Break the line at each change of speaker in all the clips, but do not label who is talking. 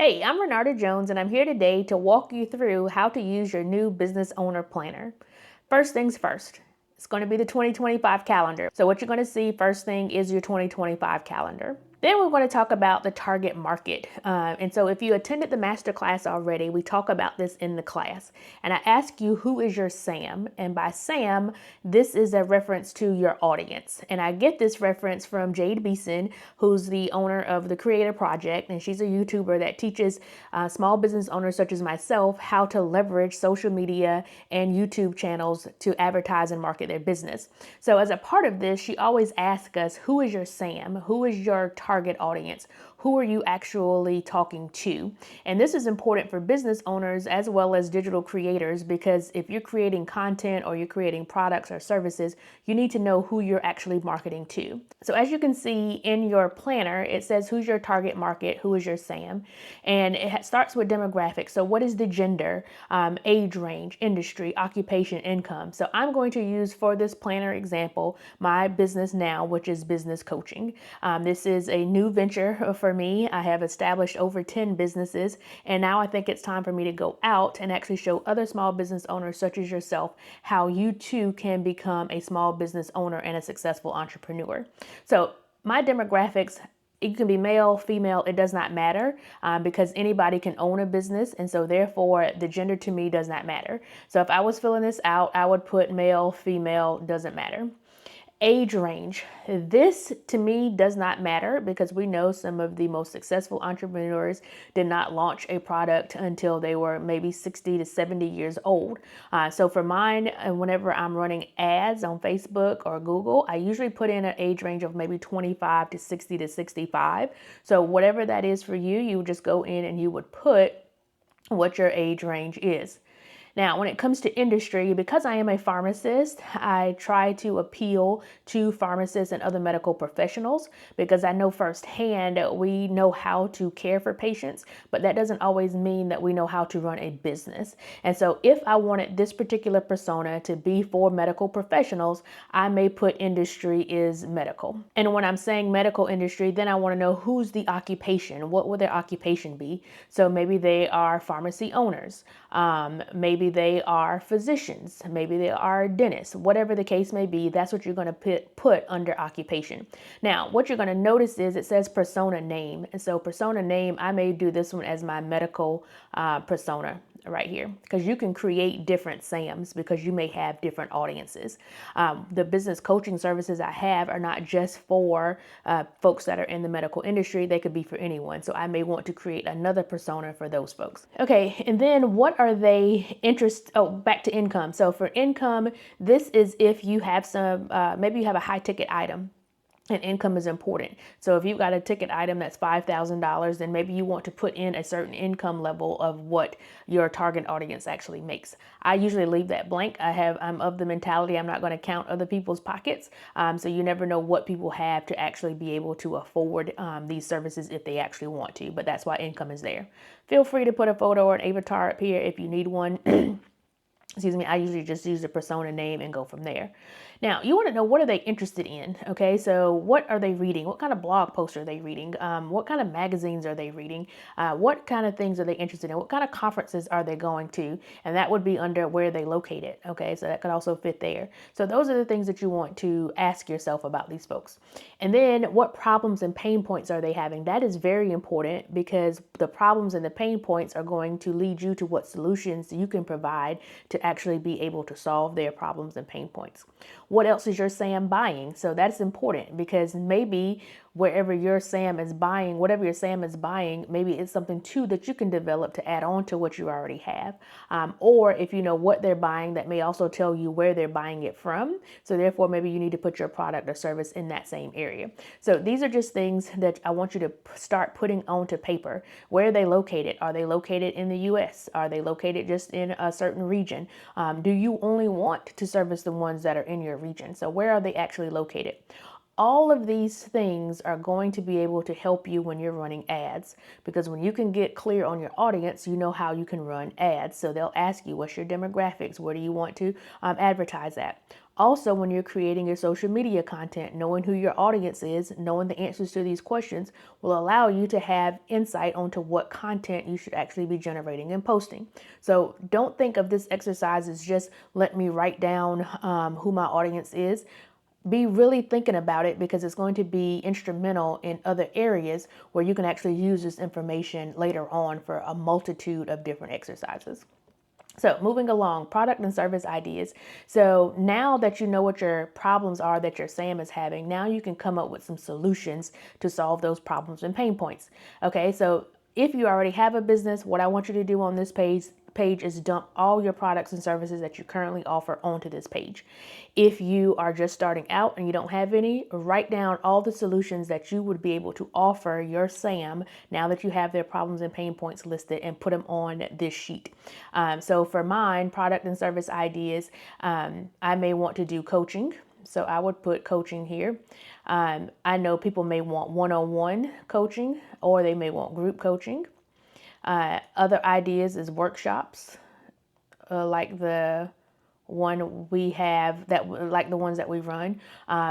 Hey, I'm Renata Jones, and I'm here today to walk you through how to use your new business owner planner. First things first, it's going to be the 2025 calendar. So, what you're going to see first thing is your 2025 calendar. Then we're going to talk about the target market. And so if you attended the masterclass already, we talk about this in the class. And I ask you, who is your SAM? And by SAM, this is a reference to your audience. And I get this reference from Jade Beeson, who's the owner of the Creator Project. And she's a YouTuber that teaches small business owners such as myself how to leverage social media and YouTube channels to advertise and market their business. So as a part of this, she always asks us, who is your SAM? Who is your target audience? Who are you actually talking to? And this is important for business owners as well as digital creators, because if you're creating content or you're creating products or services, you need to know who you're actually marketing to. So as you can see in your planner, it says who's your target market, who is your SAM, and it starts with demographics. So what is the gender, age range, industry, occupation, income? So I'm going to use for this planner example my business now, which is business coaching. This is a new venture for me. I have established over 10 businesses, and now I think it's time for me to go out and actually show other small business owners such as yourself how you too can become a small business owner and a successful entrepreneur. So my demographics, you can be male, female, it does not matter, because anybody can own a business. And so therefore the gender to me does not matter. So if I was filling this out, I would put male, female, doesn't matter. Age range. This to me does not matter, because we know some of the most successful entrepreneurs did not launch a product until they were maybe 60 to 70 years old. So for mine, whenever I'm running ads on Facebook or Google, I usually put in an age range of maybe 25 to 60 to 65. So whatever that is for you, you would just go in and you would put what your age range is. Now, when it comes to industry, because I am a pharmacist, I try to appeal to pharmacists and other medical professionals, because I know firsthand we know how to care for patients, but that doesn't always mean that we know how to run a business. And so if I wanted this particular persona to be for medical professionals, I may put industry is medical. And when I'm saying medical industry, then I want to know who's the occupation. What would their occupation be? So maybe they are pharmacy owners. Maybe they are physicians, maybe they are dentists, whatever the case may be, that's what you're going to put under occupation. Now, what you're going to notice is it says persona name. And so persona name, I may do this one as my medical persona right here, because you can create different SAMs because you may have different audiences. The business coaching services I have are not just for folks that are in the medical industry. They could be for anyone. So I may want to create another persona for those folks. Okay, and then what are they interested? Oh, back to income. So for income, this is if you have some, maybe you have a high ticket item. And income is important. So if you've got a ticket item that's $5,000, then maybe you want to put in a certain income level of what your target audience actually makes. I usually leave that blank. I'm of the mentality I'm not going to count other people's pockets. So you never know what people have to actually be able to afford these services if they actually want to. But that's why income is there. Feel free to put a photo or an avatar up here if you need one. Excuse me, I usually just use the persona name and go from there. Now, you want to know, what are they interested in? Okay, so what are they reading? What kind of blog posts are they reading? What kind of magazines are they reading? What kind of things are they interested in? What kind of conferences are they going to? And that would be under where they located. Okay, so that could also fit there. So those are the things that you want to ask yourself about these folks. And then what problems and pain points are they having? That is very important, because the problems and the pain points are going to lead you to what solutions you can provide to actually be able to solve their problems and pain points. What else is your SAM buying? So that's important, because maybe wherever your SAM is buying, whatever your SAM is buying, maybe it's something too that you can develop to add on to what you already have. Or if you know what they're buying, that may also tell you where they're buying it from. So therefore, maybe you need to put your product or service in that same area. So these are just things that I want you to start putting onto paper. Where are they located? Are they located in the US? Are they located just in a certain region? Do you only want to service the ones that are in your region? So where are they actually located? all of these things are going to be able to help you when you're running ads, because when you can get clear on your audience, you know how you can run ads. So they'll ask you, what's your demographics? Where do you want to advertise at? Also, when you're creating your social media content, knowing who your audience is, knowing the answers to these questions will allow you to have insight onto what content you should actually be generating and posting. So don't think of this exercise as just let me write down who my audience is. Be really thinking about it, because it's going to be instrumental in other areas where you can actually use this information later on for a multitude of different exercises. So moving along, product and service ideas. So now that you know what your problems are that your SAM is having, now you can come up with some solutions to solve those problems and pain points. Okay, so if you already have a business, what I want you to do on this page is dump all your products and services that you currently offer onto this page. If you are just starting out and you don't have any, write down all the solutions that you would be able to offer your SAM now that you have their problems and pain points listed, and put them on this sheet. So for mine, product and service ideas, I may want to do coaching. So I would put coaching here. I know people may want one-on-one coaching, or they may want group coaching. Other ideas is workshops, like the one we have, that like the ones that we run.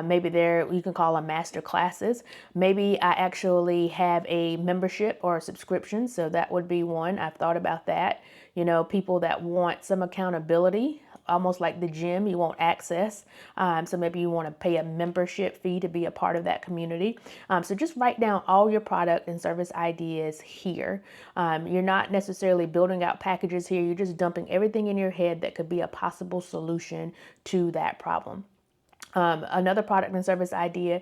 Maybe you can call them master classes. Maybe I actually have a membership or a subscription, so that would be one. I've thought about that. You know, people that want some accountability, almost like the gym, you want access. So maybe you want to pay a membership fee to be a part of that community. So just write down all your product and service ideas here. You're not necessarily building out packages here. You're just dumping everything in your head that could be a possible solution to that problem. Another product and service idea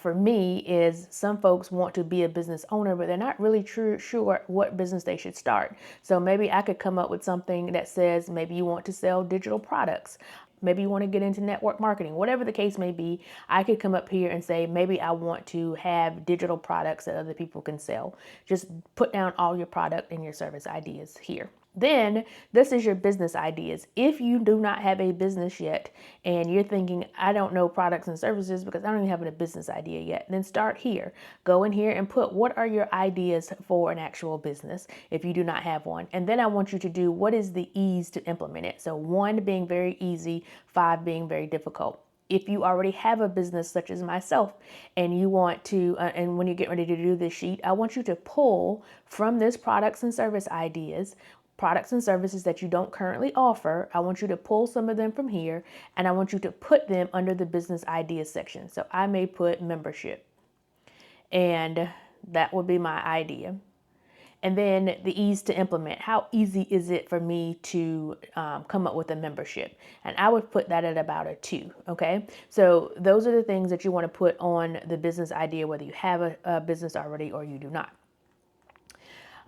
for me is, some folks want to be a business owner, but they're not really sure what business they should start. So maybe I could come up with something that says, maybe you want to sell digital products. Maybe you want to get into network marketing, whatever the case may be. I could come up here and say, maybe I want to have digital products that other people can sell. Just put down all your product and your service ideas here. Then this is your business ideas. If you do not have a business yet and you're thinking, I don't know products and services because I don't even have a business idea yet, then start here. Go in here and put, what are your ideas for an actual business if you do not have one? And then I want you to do, what is the ease to implement it? So 1 being very easy, 5 being very difficult. If you already have a business such as myself, and you want to, and when you get ready to do this sheet, I want you to pull from this products and service ideas, products and services that you don't currently offer. I want you to pull some of them from here, and I want you to put them under the business ideas section. So I may put membership, and that would be my idea. And then the ease to implement. How easy is it for me to come up with a membership? And I would put that at about a 2, okay? So those are the things that you want to put on the business idea, whether you have a business already or you do not.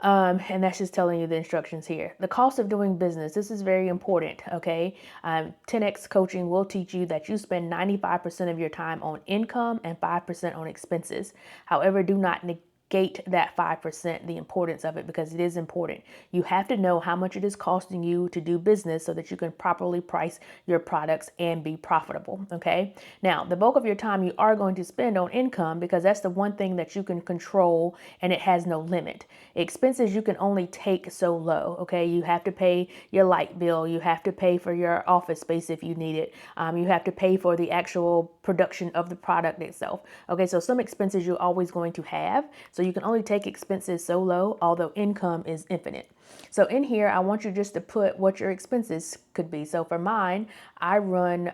And that's just telling you the instructions here. The cost of doing business. This is very important, okay? 10X Coaching will teach you that you spend 95% of your time on income and 5% on expenses. However, do not negate that 5%, the importance of it, because it is important. You have to know how much it is costing you to do business so that you can properly price your products and be profitable, okay? Now, the bulk of your time you are going to spend on income, because that's the one thing that you can control and it has no limit. Expenses you can only take so low, okay? You have to pay your light bill. You have to pay for your office space if you need it. You have to pay for the actual production of the product itself. Okay, so some expenses you're always going to have. So you can only take expenses so low, although income is infinite. So in here, I want you just to put what your expenses could be. So for mine, I run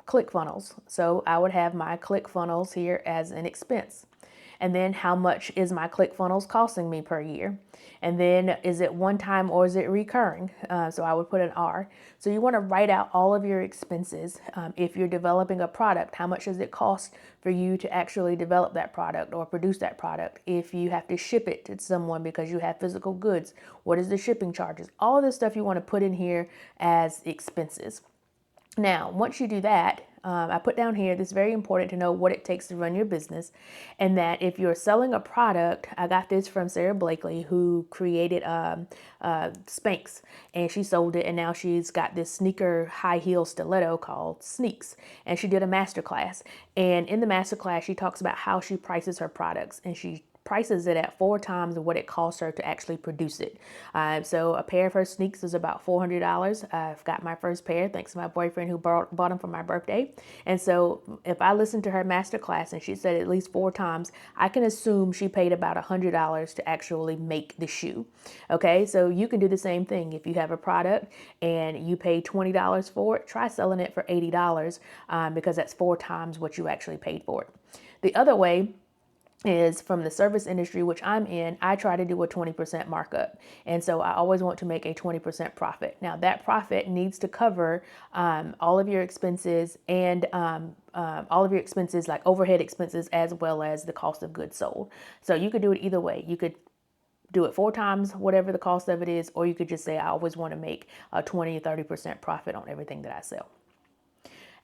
ClickFunnels. So I would have my ClickFunnels here as an expense. And then how much is my ClickFunnels costing me per year? And then is it one time or is it recurring? So I would put an R. So you want to write out all of your expenses. If you're developing a product, how much does it cost for you to actually develop that product or produce that product? If you have to ship it to someone because you have physical goods, what is the shipping charges? All of this stuff you want to put in here as expenses. Now, once you do that, I put down here, this is very important to know what it takes to run your business. And that if you're selling a product, I got this from Sarah Blakely, who created Spanx, and she sold it. And now she's got this sneaker high heel stiletto called Sneaks. And she did a masterclass. And in the masterclass, she talks about how she prices her products. And she prices it at 4 times what it costs her to actually produce it. So a pair of her sneaks is about $400. I've got my first pair thanks to my boyfriend who bought them for my birthday. And so if I listened to her master class and she said at least 4 times, I can assume she paid about $100 to actually make the shoe. Okay, so you can do the same thing. If you have a product and you pay $20 for it, try selling it for $80 because that's 4 times what you actually paid for it. The other way is from the service industry, which I'm in, I try to do a 20% markup. And so I always want to make a 20% profit. Now that profit needs to cover all of your expenses and all of your expenses like overhead expenses as well as the cost of goods sold. So you could do it either way. You could do it 4 times whatever the cost of it is, or you could just say I always want to make a 20 or 30% profit on everything that I sell.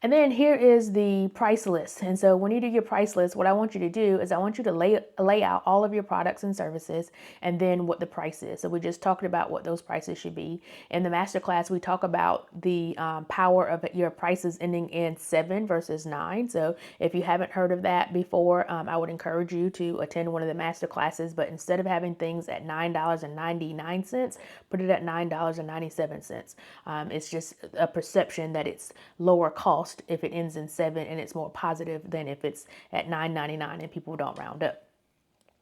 And then here is the price list. And so when you do your price list, what I want you to do is I want you to lay out all of your products and services and then what the price is. So we just talked about what those prices should be. In the masterclass, we talk about the power of your prices ending in 7 versus 9. So if you haven't heard of that before, I would encourage you to attend one of the masterclasses. But instead of having things at $9.99, put it at $9.97. It's just a perception that it's lower cost if it ends in 7 and it's more positive than if it's at $9.99 and people don't round up.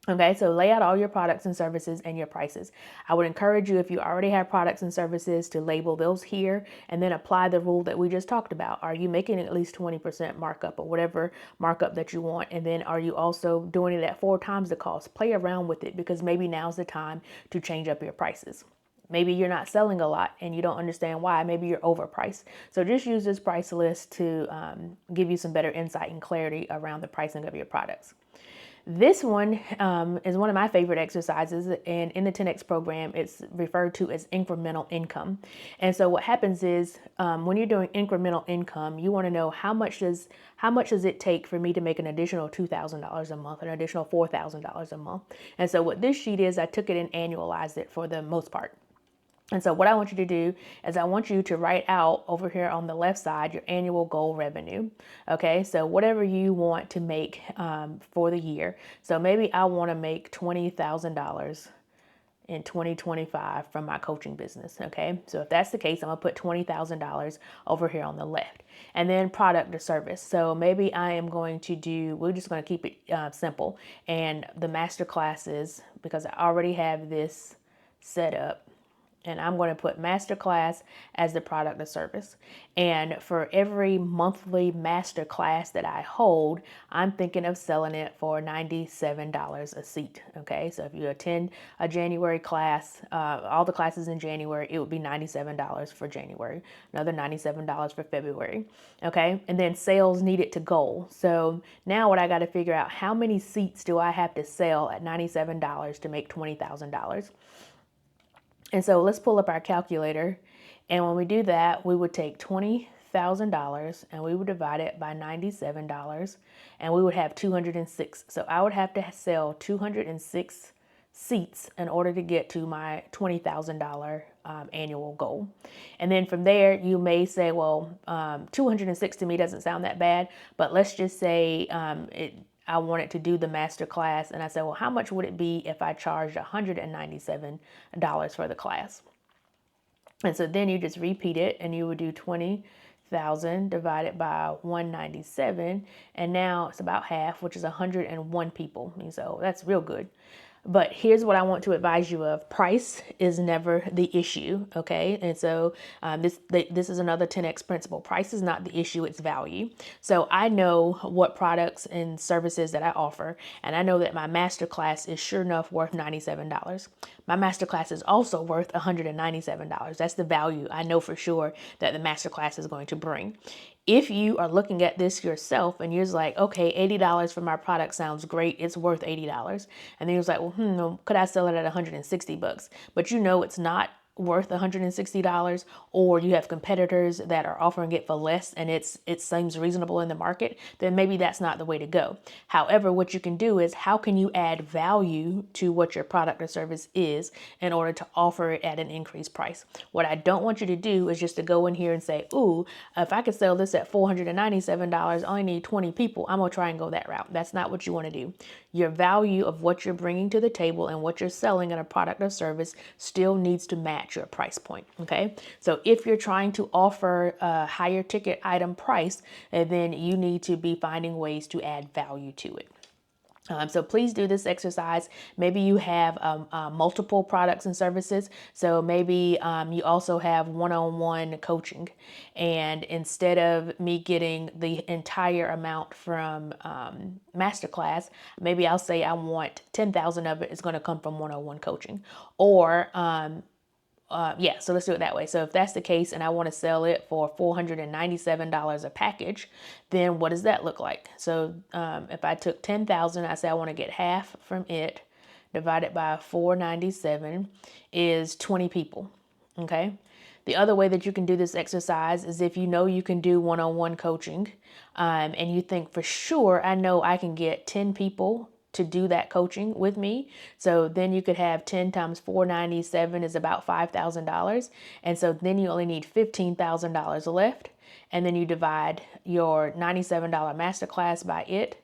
Okay, so lay out all your products and services and your prices. I would encourage you, if you already have products and services, to label those here and then apply the rule that we just talked about. Are you making at least 20% markup or whatever markup that you want? And then are you also doing it at 4 times the cost? Play around with it because maybe now's the time to change up your prices. Maybe you're not selling a lot and you don't understand why. Maybe you're overpriced. So just use this price list to give you some better insight and clarity around the pricing of your products. This one is one of my favorite exercises, and in the 10X program, it's referred to as incremental income. And so what happens is when you're doing incremental income, you want to know how much does it take for me to make an additional $2,000 a month, an additional $4,000 a month. And so what this sheet is, I took it and annualized it for the most part. And so what I want you to do is I want you to write out over here on the left side your annual goal revenue. Okay, so whatever you want to make for the year. So maybe I want to make $20,000 in 2025 from my coaching business. Okay, so if that's the case, I'm gonna put $20,000 over here on the left. And then product or service. So maybe I am going to do, we're just going to keep it simple. And the master classes, because I already have this set up, and I'm going to put masterclass as the product or service. And for every monthly masterclass that I hold, I'm thinking of selling it for $97 a seat. Okay, so if you attend a January class, all the classes in January, it would be $97 for January, another $97 for February. Okay, and then sales needed to goal. So now what I got to figure out, how many seats do I have to sell at $97 to make $20,000? And so let's pull up our calculator. And when we do that, we would take $20,000 and we would divide it by $97 and we would have 206. So I would have to sell 206 seats in order to get to my $20,000 annual goal. And then from there, you may say, well, 206 to me doesn't sound that bad, but let's just say I wanted to do the master class, and I said, well, how much would it be if I charged $197 for the class? And so then you just repeat it, and you would do 20,000 divided by 197, and now it's about half, which is 101 people. And so that's real good. But here's what I want to advise you of. Price is never the issue, okay? And so this is another 10X principle. Price is not the issue, it's value. So I know what products and services that I offer, and I know that my masterclass is sure enough worth $97. My masterclass is also worth $197. That's the value I know for sure that the masterclass is going to bring. If you are looking at this yourself and you're like, okay, $80 for my product sounds great, it's worth $80. And then you're like, well, could I sell it at $160? But you know it's not worth $160, or you have competitors that are offering it for less and it seems reasonable in the market, then maybe that's not the way to go. However, what you can do is, how can you add value to what your product or service is in order to offer it at an increased price? What I don't want you to do is just to go in here and say, ooh, if I could sell this at $497, I only need 20 people, I'm gonna try and go that route. That's not what you want to do. Your value of what you're bringing to the table and what you're selling in a product or service still needs to match your price point. Okay, so if you're trying to offer a higher ticket item price, then you need to be finding ways to add value to it. So please do this exercise. Maybe you have multiple products and services. So maybe you also have one-on-one coaching. And instead of me getting the entire amount from Masterclass, maybe I'll say I want 10,000 of it is going to come from one-on-one coaching. Or yeah, so let's do it that way. So if that's the case and I want to sell it for $497 a package, then what does that look like? So if I took 10,000, I say I want to get half from it, divided by 497 is 20 people. Okay. The other way that you can do this exercise is if you know you can do one-on-one coaching and you think for sure, I know I can get 10 people to do that coaching with me. So then you could have 10 times 497 is about $5,000. And so then you only need $15,000 left. And then you divide your $97 masterclass by it.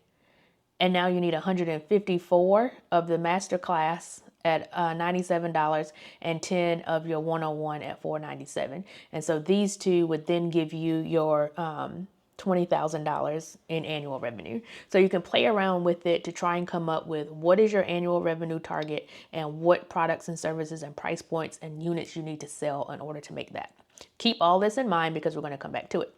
And now you need 154 of the masterclass at $97 and 10 of your one-on-one at $497. And so these two would then give you your $20,000 in annual revenue. So you can play around with it to try and come up with what is your annual revenue target and what products and services and price points and units you need to sell in order to make that. Keep all this in mind because we're going to come back to it.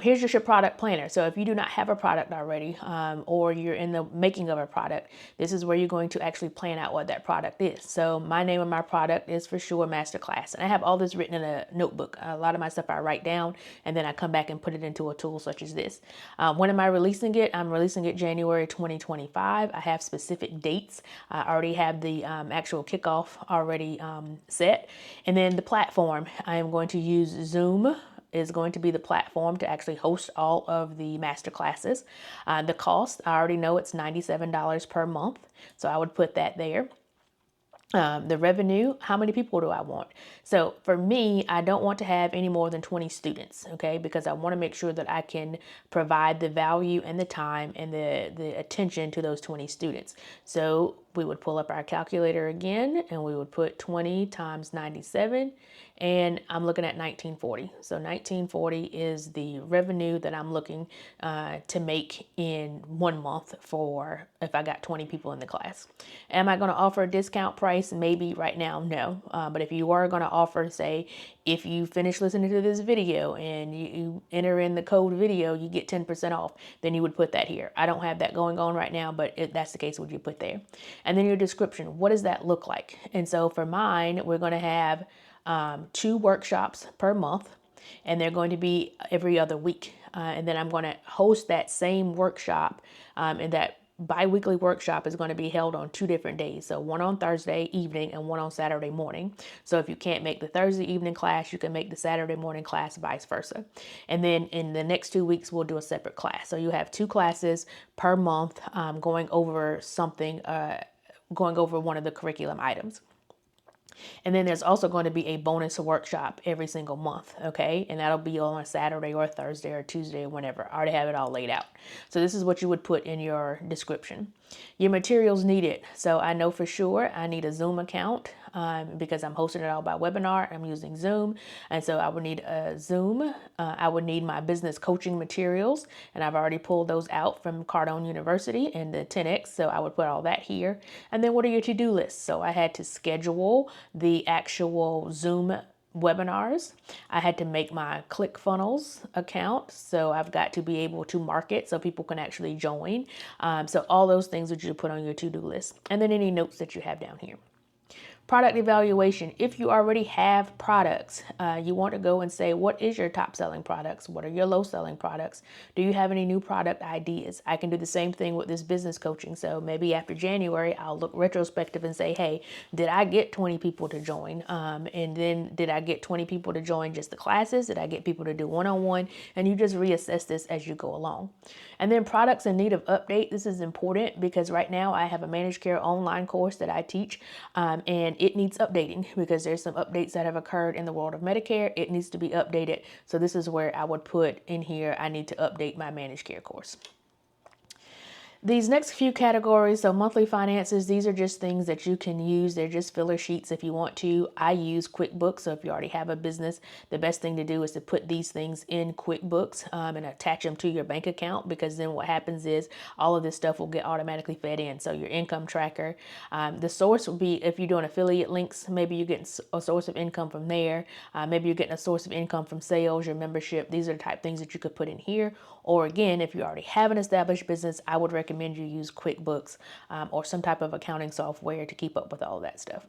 Here's your product planner. So if you do not have a product already, or you're in the making of a product, this is where you're going to actually plan out what that product is. So my name of my product is for sure Masterclass. And I have all this written in a notebook. A lot of my stuff I write down and then I come back and put it into a tool such as this. When am I releasing it? I'm releasing it January 2025. I have specific dates. I already have the actual kickoff already set. And then the platform, I am going to use Zoom is going to be the platform to actually host all of the master classes. The cost, I already know it's $97 per month, so I would put that there. The revenue, how many people do I want? So for me, I don't want to have any more than 20 students, okay? Because I want to make sure that I can provide the value and the time and the attention to those 20 students. So we would pull up our calculator again and we would put 20 times 97 and I'm looking at 1940. So 1940 is the revenue that I'm looking to make in 1 month for if I got 20 people in the class. Am I going to offer a discount price? Maybe right now, no. But if you are going to offer, say, if you finish listening to this video and you enter in the code video, you get 10% off, then you would put that here. I don't have that going on right now, but if that's the case, would you put there? And then your description, what does that look like? And so for mine, we're going to have 2 workshops per month, and they're going to be every other week. And then I'm going to host that same workshop, and that bi-weekly workshop is going to be held on 2 different days. So one on Thursday evening and one on Saturday morning. So if you can't make the Thursday evening class, you can make the Saturday morning class, vice versa. And then in the next 2 weeks, we'll do a separate class. So you have 2 classes per month, going over something, going over one of the curriculum items. And then there's also going to be a bonus workshop every single month, okay? And that'll be on a Saturday or a Thursday or Tuesday or whenever. I already have it all laid out. So this is what you would put in your description. Your materials needed. So I know for sure I need a Zoom account because I'm hosting it all by webinar. I'm using Zoom. And so I would need a Zoom. I would need my business coaching materials. And I've already pulled those out from Cardone University and the 10X. So I would put all that here. And then what are your to-do lists? So I had to schedule the actual Zoom webinars. I had to make my ClickFunnels account. So I've got to be able to market so people can actually join. So all those things that you put on your to-do list. And then any notes that you have down here. Product evaluation. If you already have products, you want to go and say, what is your top selling products? What are your low selling products? Do you have any new product ideas? I can do the same thing with this business coaching. So maybe after January, I'll look retrospective and say, hey, did I get 20 people to join? And then did I get 20 people to join just the classes? Did I get people to do one-on-one? And you just reassess this as you go along. And then products in need of update. This is important because right now I have a managed care online course that I teach, and it needs updating because there's some updates that have occurred in the world of Medicare. It needs to be updated. So this is where I would put in here, I need to update my managed care course. These next few categories, so monthly finances, these are just things that you can use. They're just filler sheets if you want to. I use QuickBooks, so if you already have a business, the best thing to do is to put these things in QuickBooks and attach them to your bank account, because then what happens is all of this stuff will get automatically fed in. So your income tracker, the source will be, if you're doing affiliate links, maybe you're getting a source of income from there. Maybe you're getting a source of income from sales, your membership. These are the type of things that you could put in here. Or again, if you already have an established business, I would recommend you use QuickBooks or some type of accounting software to keep up with all that stuff.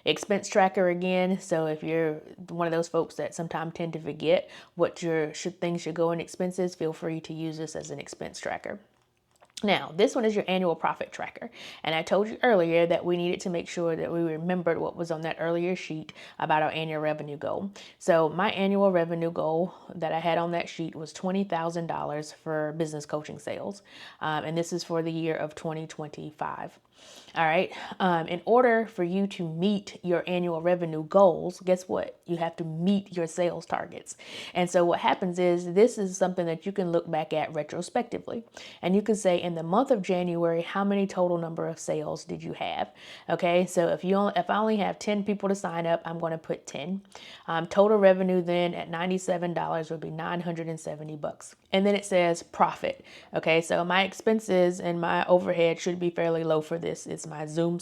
Expense tracker again. So if you're one of those folks that sometimes tend to forget what things should go in expenses, feel free to use this as an expense tracker. Now, this one is your annual profit tracker. And I told you earlier that we needed to make sure that we remembered what was on that earlier sheet about our annual revenue goal. So my annual revenue goal that I had on that sheet was $20,000 for business coaching sales. And this is for the year of 2025. All right. In order for you to meet your annual revenue goals, guess what? You have to meet your sales targets. And so what happens is this is something that you can look back at retrospectively. And you can say in the month of January, how many total number of sales did you have? Okay. So if I only have 10 people to sign up, I'm going to put 10. Total revenue then at $97 would be $970. And then it says profit. Okay. So my expenses and my overhead should be fairly low for this. It's my Zoom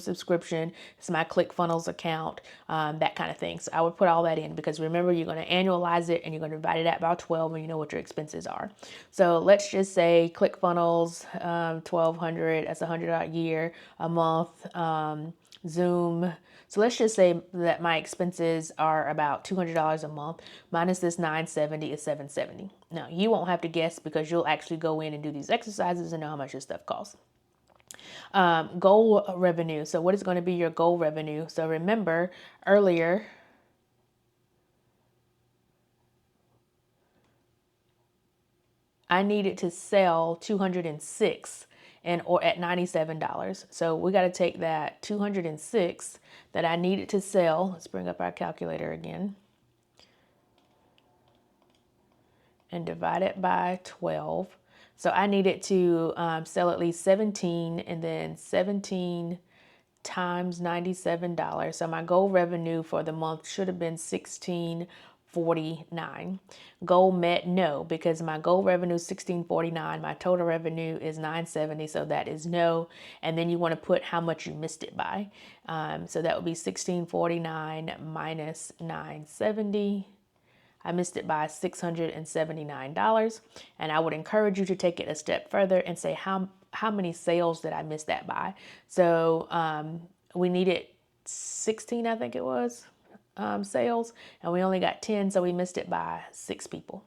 subscription, it's my ClickFunnels account, that kind of thing. So I would put all that in, because remember, you're going to annualize it and you're going to divide it out by 12 and you know what your expenses are. So let's just say ClickFunnels, 1,200, that's $100 a year, a month, Zoom. So let's just say that my expenses are about $200 a month, minus this $970 is $770. Now you won't have to guess, because you'll actually go in and do these exercises and know how much this stuff costs. Goal revenue. So what is going to be your goal revenue? So remember earlier, I needed to sell 206 or at $97. So we got to take that 206 that I needed to sell. Let's bring up our calculator again. And divide it by 12. So I needed to sell at least 17, and then 17 times $97. So my goal revenue for the month should have been $1649. Goal met? No, because my goal revenue is $1649. My total revenue is $970, so that is no. And then you want to put how much you missed it by. So that would be $1649 minus $970. I missed it by $679. And I would encourage you to take it a step further and say, how many sales did I miss that by? So we needed 16, I think it was, sales, and we only got 10, so we missed it by 6 people.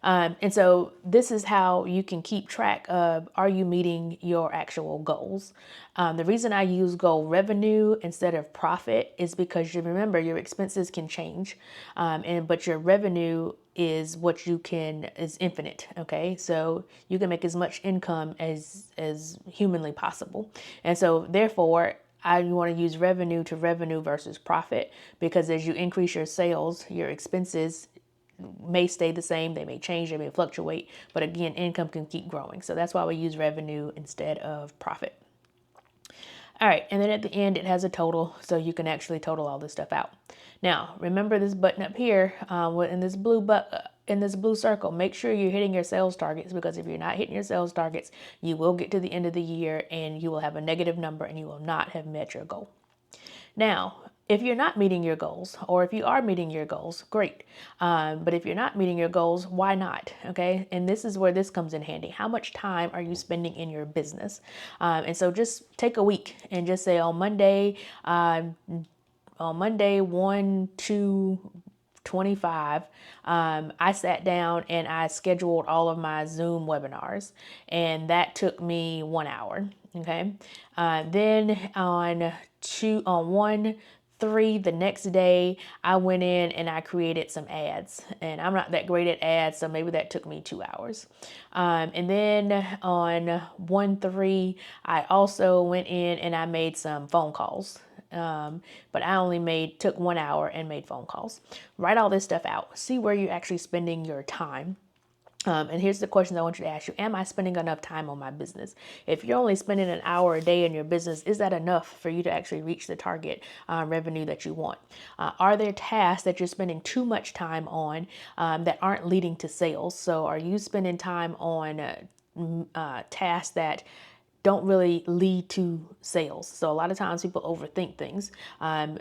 And so this is how you can keep track of, are you meeting your actual goals? The reason I use goal revenue instead of profit is because you remember your expenses can change, but your revenue is what is infinite. Okay, so you can make as much income as humanly possible, and so therefore I want to use revenue to revenue versus profit, because as you increase your sales, your expenses may stay the same, they may change, they may fluctuate, but again, income can keep growing. So that's why we use revenue instead of profit. All right, and then at the end, it has a total, so you can actually total all this stuff out. Now, remember this button up here in this blue circle. Make sure you're hitting your sales targets, because if you're not hitting your sales targets, you will get to the end of the year and you will have a negative number and you will not have met your goal. Now, If you're not meeting your goals, or if you are meeting your goals, great. But if you're not meeting your goals, why not? Okay. And this is where this comes in handy. How much time are you spending in your business? And so just take a week and just say on Monday 1/2/25, I sat down and I scheduled all of my Zoom webinars, and that took me 1 hour. Okay. Then on 1/3 the next day, I went in and I created some ads, and I'm not that great at ads, so maybe that took me 2 hours. And then on 1/3, I also went in and I made some phone calls. But I only took 1 hour and made phone calls. Write all this stuff out. See where you're actually spending your time. And here's the questions I want you to ask you. Am I spending enough time on my business? If you're only spending an hour a day in your business, is that enough for you to actually reach the target revenue that you want? Are there tasks that you're spending too much time on that aren't leading to sales? So are you spending time on tasks that don't really lead to sales? So a lot of times people overthink things.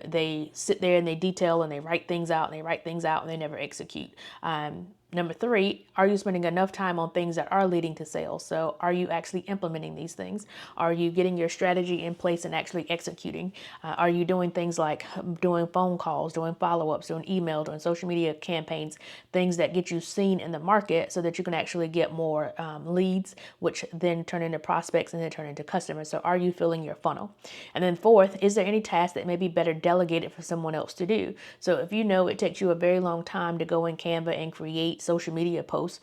They sit there and they detail and they write things out and they write things out and they never execute. Number 3, are you spending enough time on things that are leading to sales? So are you actually implementing these things? Are you getting your strategy in place and actually executing? Are you doing things like doing phone calls, doing follow-ups, doing email, doing social media campaigns, things that get you seen in the market so that you can actually get more leads, which then turn into prospects and then turn into customers? So are you filling your funnel? And then 4th, is there any task that may be better delegated for someone else to do? So if you know it takes you a very long time to go in Canva and create social media posts,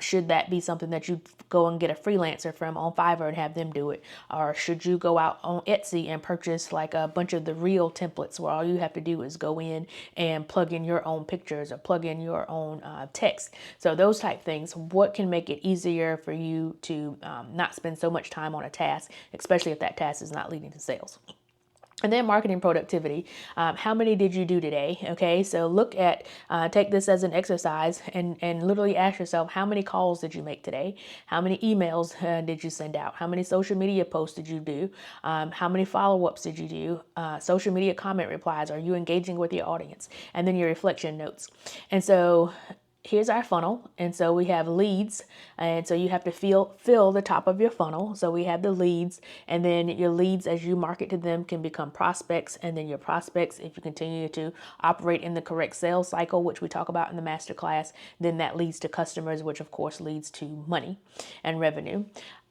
should that be something that you go and get a freelancer from on Fiverr and have them do it? Or should you go out on Etsy and purchase like a bunch of the real templates where all you have to do is go in and plug in your own pictures or plug in your own text? So those type things, what can make it easier for you to not spend so much time on a task, especially if that task is not leading to sales? And then marketing productivity. How many did you do today? Okay, so take this as an exercise and literally ask yourself, how many calls did you make today? How many emails did you send out? How many social media posts did you do? How many follow-ups did you do? Social media comment replies. Are you engaging with your audience? And then your reflection notes. And so here's our funnel. And so we have leads. And so you have to fill the top of your funnel. So we have the leads, and then your leads, as you market to them, can become prospects. And then your prospects, if you continue to operate in the correct sales cycle, which we talk about in the masterclass, then that leads to customers, which of course leads to money and revenue.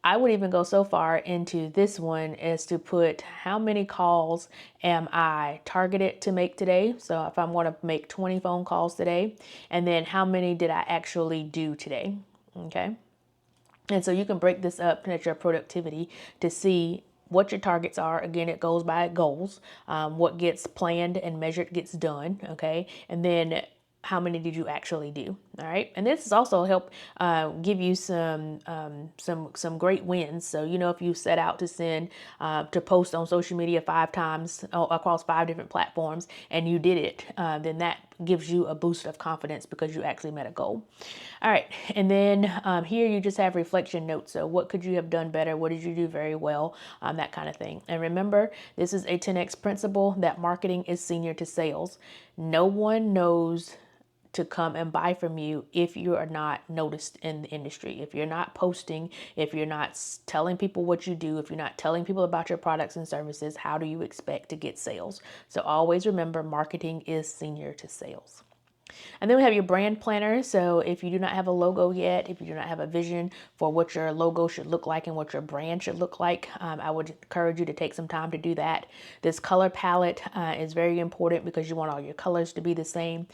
I would even go so far into this one as to put how many calls am I targeted to make today. So if I'm going to make 20 phone calls today, and then how many did I actually do today? Okay. And so you can break this up at your productivity to see what your targets are. Again, it goes by goals. What gets planned and measured gets done. Okay. And then how many did you actually do? All right. And this has also helped give you some great wins. So, if you set out to to post on social media 5 times across 5 different platforms and you did it, then that gives you a boost of confidence because you actually met a goal. All right. And then here you just have reflection notes. So what could you have done better? What did you do very well? That kind of thing. And remember, this is a 10X principle that marketing is senior to sales. No one knows to come and buy from you if you are not noticed in the industry. If you're not posting, if you're not telling people what you do, if you're not telling people about your products and services, how do you expect to get sales? So always remember, marketing is senior to sales. And then we have your brand planner. So if you do not have a logo yet, if you do not have a vision for what your logo should look like and what your brand should look like, I would encourage you to take some time to do that. This color palette is very important because you want all your colors to be the same.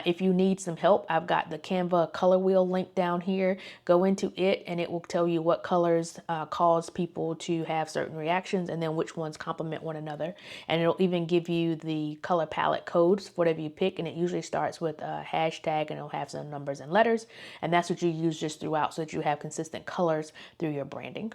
If you need some help, I've got the Canva color wheel link down here. Go into it and it will tell you what colors cause people to have certain reactions and then which ones complement one another. And it'll even give you the color palette codes for whatever you pick, and it usually starts with a hashtag and it'll have some numbers and letters, and that's what you use just throughout so that you have consistent colors through your branding.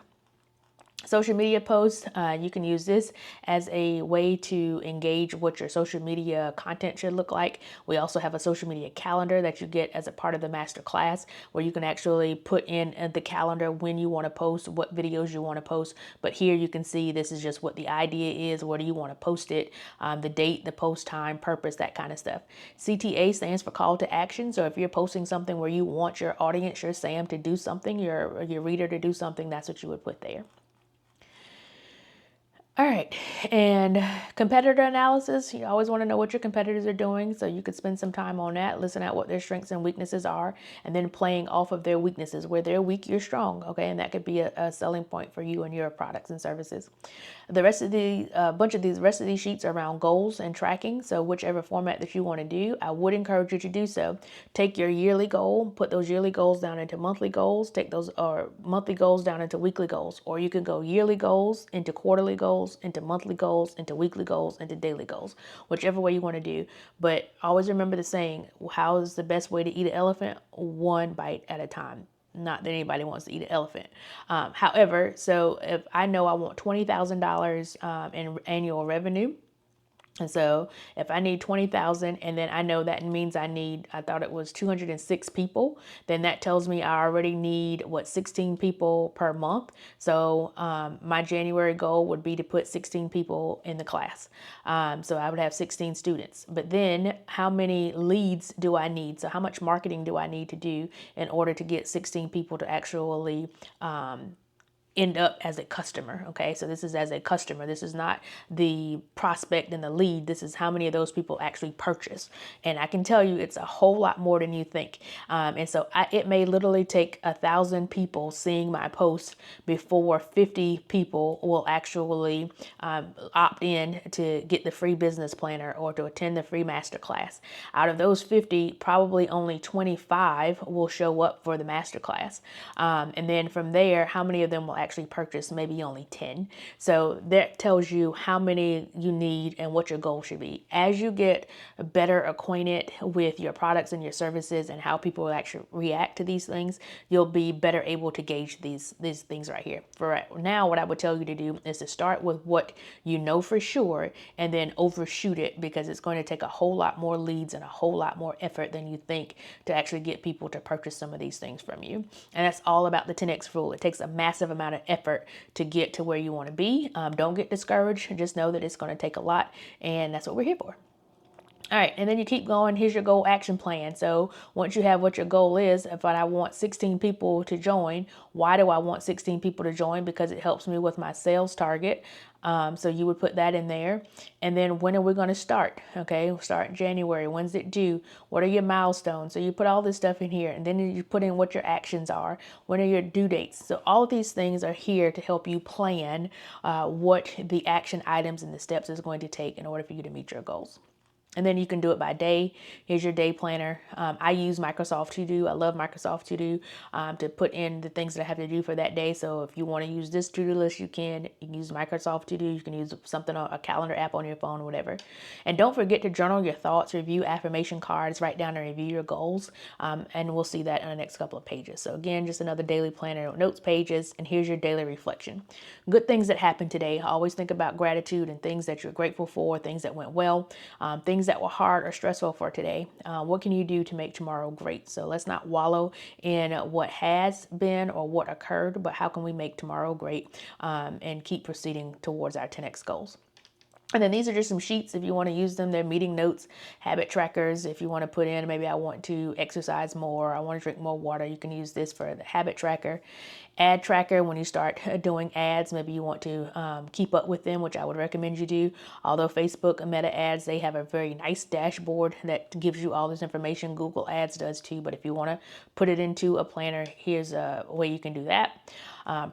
Social media posts, you can use this as a way to engage what your social media content should look like. We also have a social media calendar that you get as a part of the master class, where you can actually put in the calendar when you want to post, what videos you want to post. But here you can see this is just what the idea is. Where do you want to post it? The date, the post time, purpose, that kind of stuff. CTA stands for call to action. So if you're posting something where you want your audience, your SAM, to do something, your reader to do something, that's what you would put there. All right, and competitor analysis. You always want to know what your competitors are doing, so you could spend some time on that, listen at what their strengths and weaknesses are, and then playing off of their weaknesses. Where they're weak, you're strong, okay? And that could be a selling point for you and your products and services. The rest of the rest of these sheets are around goals and tracking. So whichever format that you want to do, I would encourage you to do so. Take your yearly goal, put those yearly goals down into monthly goals, take those monthly goals down into weekly goals, or you can go yearly goals into quarterly goals, into monthly goals, into weekly goals, into daily goals, whichever way you want to do. But always remember the saying, how is the best way to eat an elephant? One bite at a time. Not that anybody wants to eat an elephant. However, so if I know I want $20,000 in annual revenue, and so if I need 20,000 and then I know that means I thought it was 206 people, then that tells me I already need 16 people per month. So my January goal would be to put 16 people in the class. So I would have 16 students. But then how many leads do I need? So how much marketing do I need to do in order to get 16 people to actually end up as a customer? Okay, so this is as a customer. This is not the prospect and the lead. This is how many of those people actually purchase. And I can tell you it's a whole lot more than you think. And so it may literally take 1,000 people seeing my post before 50 people will actually opt in to get the free business planner or to attend the free masterclass. Out of those 50, probably only 25 will show up for the masterclass. And then from there, how many of them will actually purchase? Maybe only 10. So that tells you how many you need and what your goal should be. As you get better acquainted with your products and your services and how people will actually react to these things, you'll be better able to gauge these things right here. For now, what I would tell you to do is to start with what you know for sure and then overshoot it, because it's going to take a whole lot more leads and a whole lot more effort than you think to actually get people to purchase some of these things from you. And that's all about the 10X rule. It takes a massive amount of effort to get to where you want to be. Don't get discouraged. Just know that it's going to take a lot, and that's what we're here for. All right, and then you keep going. Here's your goal action plan. So once you have what your goal is, if I want 16 people to join, why do I want 16 people to join? Because it helps me with my sales target. So you would put that in there. And then when are we going to start? Okay, we'll start in January. When's it due? What are your milestones? So you put all this stuff in here, and then you put in what your actions are. When are your due dates? So all of these things are here to help you plan what the action items and the steps is going to take in order for you to meet your goals. And then you can do it by day. Here's your day planner. I use Microsoft To Do. I love Microsoft To Do to put in the things that I have to do for that day. So if you want to use this to-do list, you can. You can use Microsoft To Do. You can use something, a calendar app on your phone or whatever. And don't forget to journal your thoughts, review affirmation cards, write down and review your goals. And we'll see that in the next couple of pages. So again, just another daily planner, notes pages, and here's your daily reflection. Good things that happened today. Always think about gratitude and things that you're grateful for, things that went well, things that were hard or stressful for today. What can you do to make tomorrow great? So let's not wallow in what has been or what occurred, but how can we make tomorrow great and keep proceeding towards our 10X goals? And then these are just some sheets if you want to use them. They're meeting notes, habit trackers. If you want to put in, maybe I want to exercise more, I want to drink more water, you can use this for the habit tracker. Ad tracker, when you start doing ads, maybe you want to keep up with them, which I would recommend you do. Although Facebook and Meta ads, they have a very nice dashboard that gives you all this information. Google ads does too, but if you want to put it into a planner, here's a way you can do that.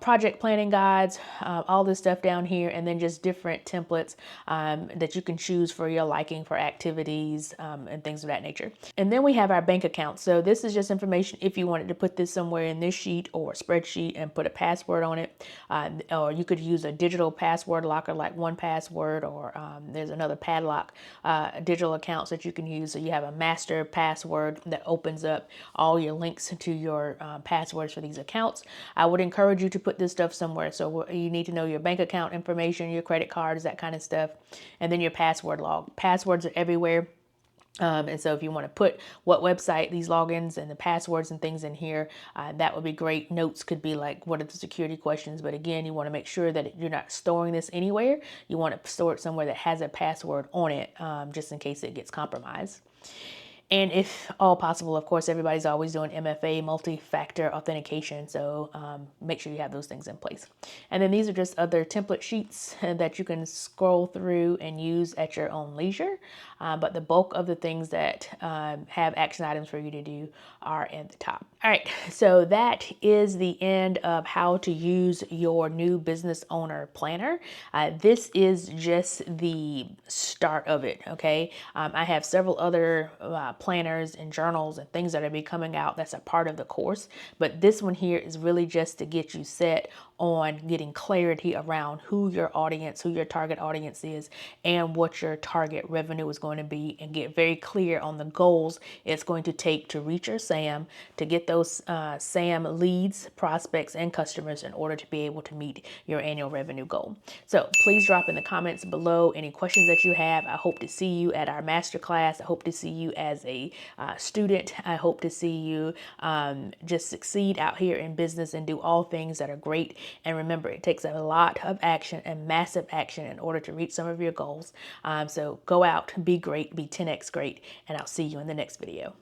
Project planning guides, all this stuff down here, and then just different templates that you can choose for your liking for activities and things of that nature. And then we have our bank account. So this is just information if you wanted to put this somewhere in this sheet or a spreadsheet and put a password on it, or you could use a digital password locker like 1Password, or there's another Padlock digital accounts that you can use. So you have a master password that opens up all your links to your passwords for these accounts. I would encourage encourage you to put this stuff somewhere. So you need to know your bank account information, your credit cards, that kind of stuff, and then your password log. Passwords are everywhere. And so if you want to put what website, these logins and the passwords and things in here, that would be great. Notes could be like, what are the security questions? But again, you want to make sure that you're not storing this anywhere. You want to store it somewhere that has a password on it, just in case it gets compromised. And if all possible, of course, everybody's always doing MFA, multi-factor authentication. So make sure you have those things in place. And then these are just other template sheets that you can scroll through and use at your own leisure. But the bulk of the things that have action items for you to do are at the top. All right, so that is the end of how to use your new business owner planner. This is just the start of it, okay? I have several other planners and journals and things that are be coming out that's a part of the course, but this one here is really just to get you set on getting clarity around who your audience, who your target audience is, and what your target revenue is going to be, and get very clear on the goals it's going to take to reach your SAM, to get those SAM leads, prospects, and customers in order to be able to meet your annual revenue goal. So please drop in the comments below any questions that you have. I hope to see you at our masterclass. I hope to see you as a student. I hope to see you just succeed out here in business and do all things that are great. And remember, it takes a lot of action and massive action in order to reach some of your goals. So go out, be great, be 10x great, and I'll see you in the next video.